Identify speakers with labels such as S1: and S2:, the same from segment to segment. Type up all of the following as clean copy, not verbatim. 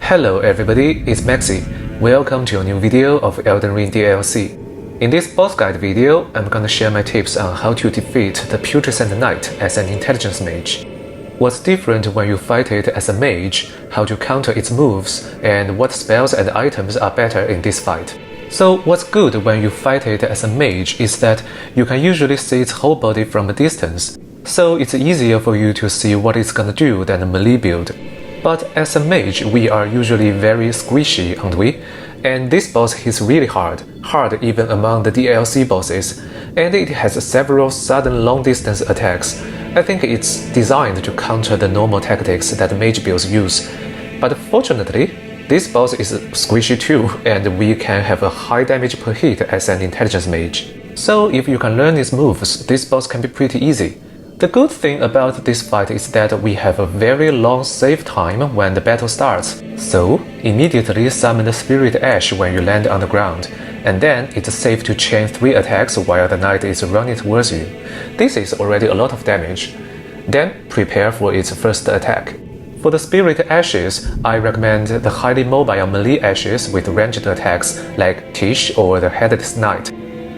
S1: Hello everybody, it's Maxi. Welcome to a new video of Elden Ring DLC. In this boss guide video, I'm gonna share my tips on how to defeat the Putrescent Knight as an intelligence mage. What's different when you fight it as a mage, how to counter its moves, and what spells and items are better in this fight. So what's good when you fight it as a mage is that you can usually see its whole body from a distance, so it's easier for you to see what it's gonna do than a melee build. But as a mage, we are usually very squishy, aren't we? And this boss hits really hard even among the DLC bosses, and it has several sudden long-distance attacks. I think it's designed to counter the normal tactics that mage builds use. But fortunately, this boss is squishy too, and we can have a high damage per hit as an intelligence mage. So if you can learn its moves, this boss can be pretty easy. The good thing about this fight is that we have a very long save time when the battle starts. So, immediately summon the Spirit Ash when you land on the ground, and then it's safe to chain 3 attacks while the knight is running towards you. This is already a lot of damage. Then, prepare for its first attack. For the Spirit Ashes, I recommend the highly mobile melee ashes with ranged attacks like Tish or the Headless Knight.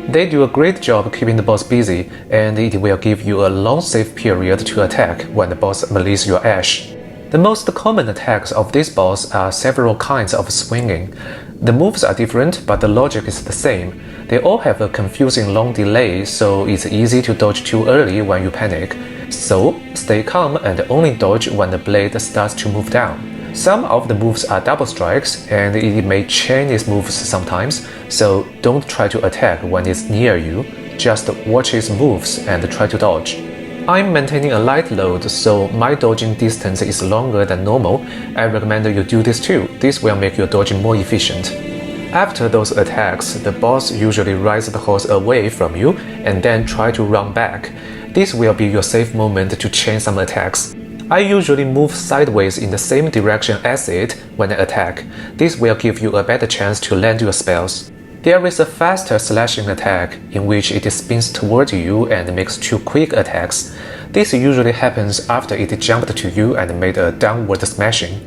S1: They do a great job keeping the boss busy, and it will give you a long save period to attack when the boss melees your ash. The most common attacks of this boss are several kinds of swinging. The moves are different, but the logic is the same. They all have a confusing long delay, so it's easy to dodge too early when you panic. So, stay calm and only dodge when the blade starts to move down. Some of the moves are double strikes, and it may chain its moves sometimes, so don't try to attack when it's near you, just watch its moves and try to dodge. I'm maintaining a light load, so my dodging distance is longer than normal. I recommend you do this too, this will make your dodging more efficient. After those attacks, the boss usually rides the horse away from you and then try to run back. This will be your safe moment to chain some attacks. I usually move sideways in the same direction as it when I attack. This will give you a better chance to land your spells. There is a faster slashing attack in which it spins toward you and makes 2 quick attacks. This usually happens after it jumped to you and made a downward smashing.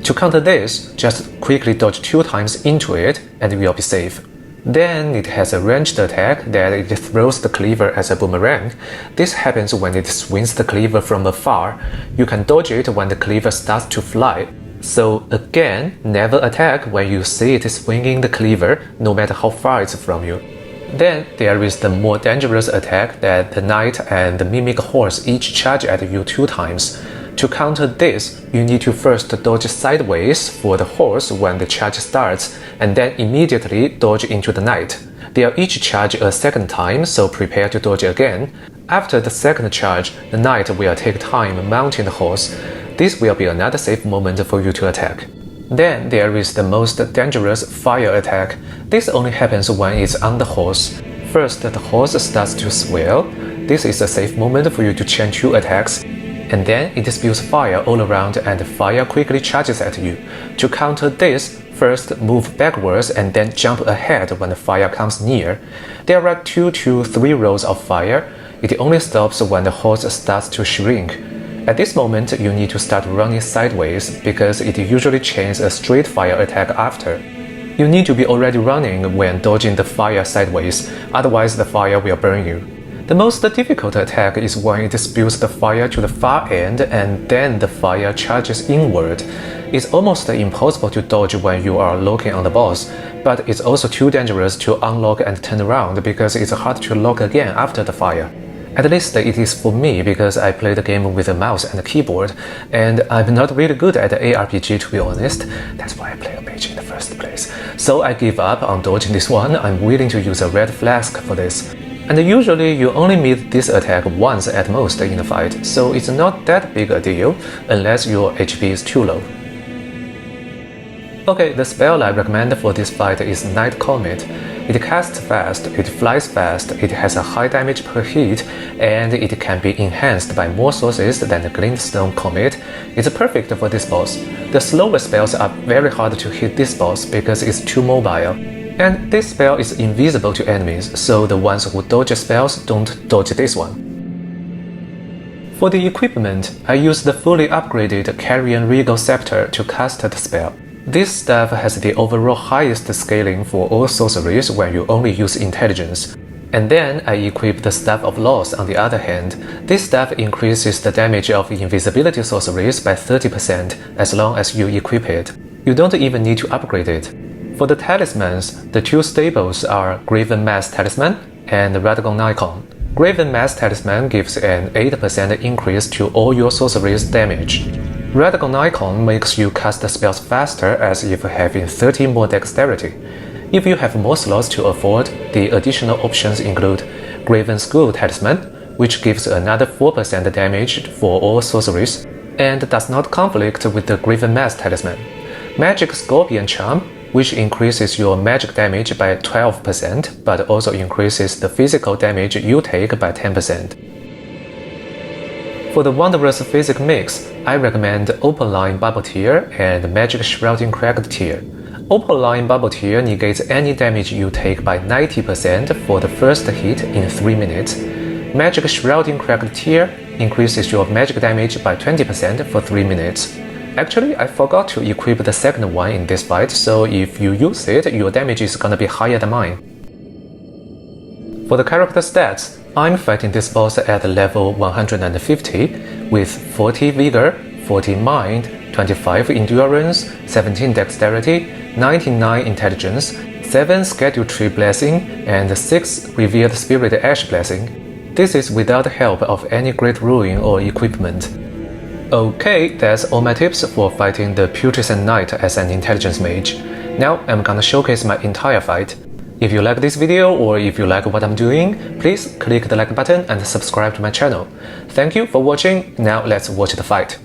S1: To counter this, just quickly dodge 2 times into it and you will be safe. Then it has a ranged attack that it throws the cleaver as a boomerang. This happens when it swings the cleaver from afar. You can dodge it when the cleaver starts to fly. So again, never attack when you see it swinging the cleaver, no matter how far it's from you. Then there is the more dangerous attack that the knight and the mimic horse each charge at you 2 times. To counter this, you need to first dodge sideways for the horse when the charge starts, and then immediately dodge into the knight. They'll each charge a second time, so prepare to dodge again. After the second charge, the knight will take time mounting the horse. This will be another safe moment for you to attack. Then there is the most dangerous fire attack. This only happens when it's on the horse. First, the horse starts to swell. This is a safe moment for you to chain 2 attacks. And then it spews fire all around and fire quickly charges at you. To counter this, first move backwards and then jump ahead when the fire comes near. There are 2 to 3 rolls of fire. It only stops when the horse starts to shrink. At this moment, you need to start running sideways because it usually chains a straight fire attack after. You need to be already running when dodging the fire sideways, otherwise the fire will burn you. The most difficult attack is when it spews the fire to the far end and then the fire charges inward. It's almost impossible to dodge when you are locking on the boss, but it's also too dangerous to unlock and turn around because it's hard to lock again after the fire. At least it is for me because I play the game with a mouse and a keyboard, and I'm not really good at ARPG to be honest. That's why I play a mage in the first place. So I give up on dodging this one. I'm willing to use a red flask for this. And usually you only meet this attack once at most in a fight, so it's not that big a deal unless your HP is too low. Okay, the spell I recommend for this fight is Night Comet. It casts fast, it flies fast, it has a high damage per hit, and it can be enhanced by more sources than the Glintstone Comet. It's perfect for this boss. The slower spells are very hard to hit this boss because it's too mobile. And this spell is invisible to enemies, so the ones who dodge spells don't dodge this one. For the equipment, I use the fully upgraded Carrion Regal Scepter to cast the spell. This staff has the overall highest scaling for all sorceries when you only use intelligence. And then I equip the Staff of Loss on the other hand. This staff increases the damage of invisibility sorceries by 30% as long as you equip it. You don't even need to upgrade it. For the talismans, the two staples are Graven Mass Talisman and Radagon Icon. Graven Mass Talisman gives an 8% increase to all your sorceries damage. Radagon Icon makes you cast spells faster as if having 30 more dexterity. If you have more slots to afford, the additional options include Graven Skull Talisman, which gives another 4% damage for all sorceries, and does not conflict with the Graven Mass Talisman. Magic Scorpion Charm, which increases your magic damage by 12%, but also increases the physical damage you take by 10%. For the Wonderous Physick mix, I recommend Open Line Bubble Tier and Magic Shrouding Cracked Tier. Open Line Bubble Tier negates any damage you take by 90% for the first hit in 3 minutes. Magic Shrouding Cracked Tier increases your magic damage by 20% for 3 minutes. Actually, I forgot to equip the second one in this fight, so if you use it, your damage is gonna be higher than mine. For the character stats, I'm fighting this boss at level 150 with 40 Vigor, 40 Mind, 25 Endurance, 17 Dexterity, 99 Intelligence, 7 Schedule Tree Blessing, and 6 Revealed Spirit Ash Blessing. This is without the help of any Great Ruin or equipment. Okay, that's all my tips for fighting the Putrescent Knight as an intelligence mage. Now I'm gonna showcase my entire fight. If you like this video or if you like what I'm doing, please click the like button and subscribe to my channel. Thank you for watching. Now let's watch the fight.